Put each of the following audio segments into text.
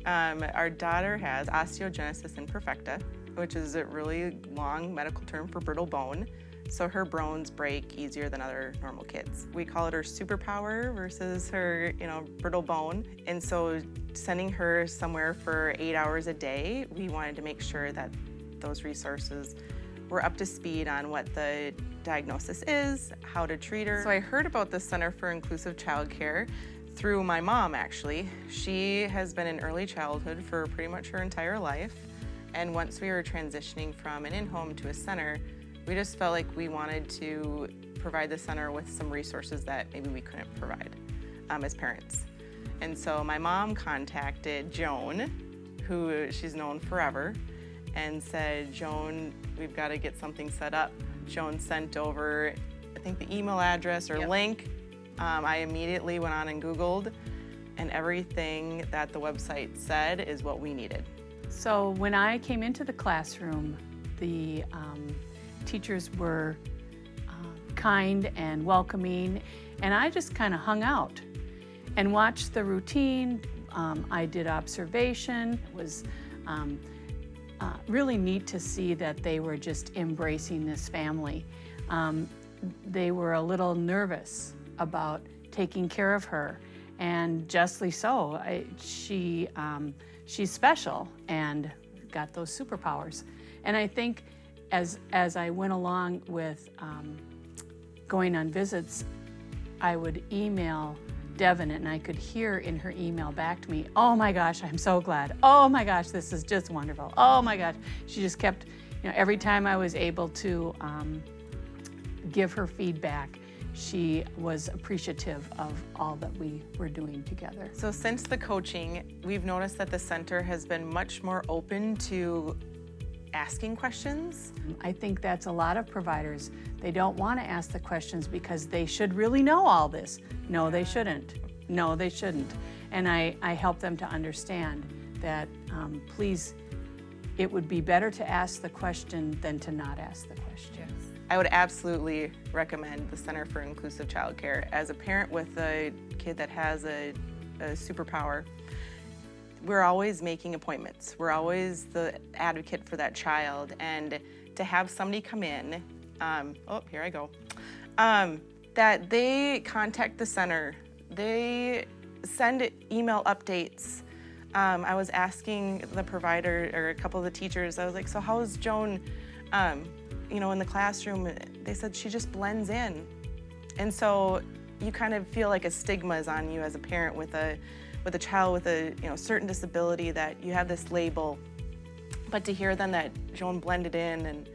Our daughter has osteogenesis imperfecta, which is a really long medical term for brittle bone. So her bones break easier than other normal kids. We call it her superpower versus her, brittle bone. And so sending her somewhere for 8 hours a day, we wanted to make sure that those resources were up to speed on what the diagnosis is, how to treat her. So I heard about the Center for Inclusive Childcare through my mom, actually. She has been in early childhood for pretty much her entire life. And once we were transitioning from an in-home to a center, we just felt like we wanted to provide the center with some resources that maybe we couldn't provide as parents. And so my mom contacted Joan, who she's known forever, and said, Joan, we've got to get something set up. Joan sent over, I think, the email address or link. I immediately went on and Googled, and everything that the website said is what we needed. So when I came into the classroom, the teachers were kind and welcoming, and I just kind of hung out and watched the routine. I did observation. It was really neat to see that they were just embracing this family. They were a little nervous about taking care of her, and justly so. She's special and got those superpowers. And I think as I went along with going on visits, I would email Devin, and I could hear in her email back to me, oh my gosh, I'm so glad. Oh my gosh, this is just wonderful. Oh my gosh. She just kept, every time I was able to give her feedback, she was appreciative of all that we were doing together. So since the coaching, we've noticed that the center has been much more open to asking questions. I think that's a lot of providers. They don't want to ask the questions because they should really know all this. No, they shouldn't. No, they shouldn't. And I help them to understand that, please, it would be better to ask the question than to not ask the question. Yes. I would absolutely recommend the Center for Inclusive Childcare. As a parent with a kid that has a superpower, we're always making appointments. We're always the advocate for that child. And to have somebody come in, here I go, that they contact the center, they send email updates. I was asking the provider or a couple of the teachers, I was like, so how's Joan, in the classroom? They said she just blends in. And so you kind of feel like a stigma is on you as a parent with a child with a certain disability, that you have this label. But to hear then that Joan blended in, and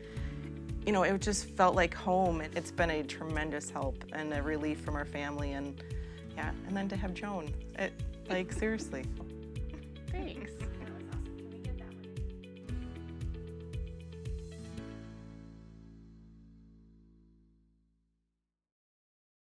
it just felt like home. It's been a tremendous help and a relief from our family, and then to have Joan, seriously. Thanks.